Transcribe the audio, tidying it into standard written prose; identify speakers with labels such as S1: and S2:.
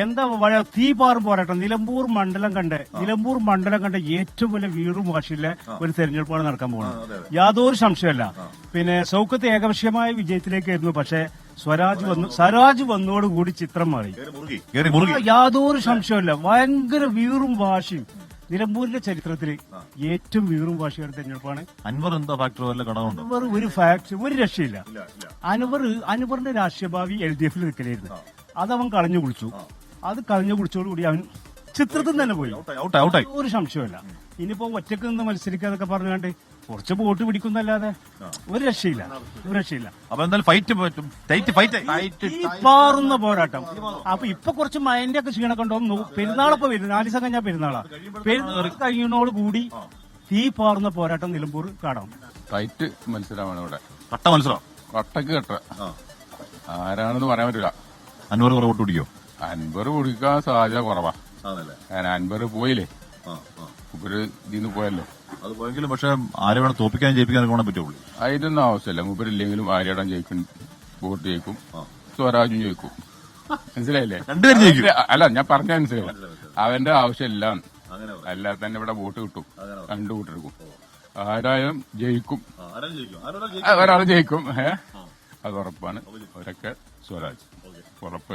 S1: എന്താ തീപാറും പോരാട്ടം നിലമ്പൂർ മണ്ഡലം കണ്ട ഏറ്റവും വലിയ വീറും വാശിയുള്ള ഒരു തെരഞ്ഞെടുപ്പാണ് നടക്കാൻ പോകുന്നത്. യാതൊരു സംശയമല്ല. പിന്നെ സൗഖ്യത്തെ ഏകപക്ഷീയമായ വിജയത്തിലേക്കായിരുന്നു. പക്ഷേ സ്വരാജ് വന്നോടുകൂടി ചിത്രം മാറി. യാതൊരു സംശയമല്ല. ഭയങ്കര വീറും വാശിയും നിലമ്പൂരിന്റെ ചരിത്രത്തിൽ ഏറ്റവും വീറും വാശിയുടെ തെരഞ്ഞെടുപ്പാണ്.
S2: അൻവർ എന്താ ഫാക്ടർ വല്ല ഘടകമുണ്ടോ?
S1: അൻവർ ഒരു രക്ഷയില്ല. അൻവറിന്റെ രാഷ്ട്രീയ ഭാവി LDF നിൽക്കലായിരുന്നു. അതവൻ കളഞ്ഞു കുടിച്ചോടുകൂടി അവൻ ചിത്രത്തിൽ തന്നെ പോയി. ഒരു സംശയമല്ല. ഇനിയിപ്പോ ഒറ്റക്ക് നിന്ന് മത്സരിക്കാതൊക്കെ പറഞ്ഞുകൊണ്ട് കുറച്ച് വോട്ട് പിടിക്കുന്നല്ലാതെ ഒരു രക്ഷയില്ല.
S2: അപ്പൊ എന്തായാലും ഫൈറ്റ്
S1: പാറുന്ന പോരാട്ടം. അപ്പൊ ഇപ്പൊ കുറച്ച് മൈൻഡ് ഒക്കെ ക്ഷീണൊക്കെ ഉണ്ടാവും. പെരുന്നാളപ്പോ വരും. 4 ദിവസം കഴിഞ്ഞാൽ പെരുന്നാൾ കഴിയുന്നതോട് കൂടി തീ പാറുന്ന പോരാട്ടം നിലമ്പൂർ കാണാം.
S3: ഫൈറ്റ് മത്സരമാണ് ഇവിടെ.
S2: കട്ട മത്സരം.
S3: കട്ടക്ക് കട്ട. ആരാണെന്ന് പറയാൻ പറ്റില്ല.
S2: അൻവർ കുറെ വോട്ട് പിടിക്കോ?
S3: അൻവർ കുടിക്കാൻ സാധ്യത കുറവാ. കാരണം അൻവർ പോയില്ലേ, മൂപ്പര് ഇതിന്ന് പോയല്ലോ.
S2: അത് പോയെങ്കിലും പക്ഷെ ആരെ വേണം തോപ്പിക്കാൻ ജയിപ്പിക്കാൻ വേണം പറ്റുള്ളൂ.
S3: അതിനൊന്നും ആവശ്യമില്ല. മൂപ്പരില്ലെങ്കിലും ആര്യടം ജയിക്കും, വോട്ട് ജയിക്കും, സ്വരാജും ജയിക്കും. മനസ്സിലായില്ലേ?
S2: രണ്ടുപേരും ജയിക്കും.
S3: അല്ല, ഞാൻ പറഞ്ഞ മനസ്സിലായില്ല. അവന്റെ ആവശ്യമില്ല. അല്ലാതെ തന്നെ ഇവിടെ വോട്ട് കിട്ടും. 2 വോട്ടെടുക്കും. ആരായാലും ജയിക്കും. ഒരാൾ ജയിക്കും. അത് ഉറപ്പാണ്. അവരൊക്കെ സ്വരാജ് ഉറപ്പ്.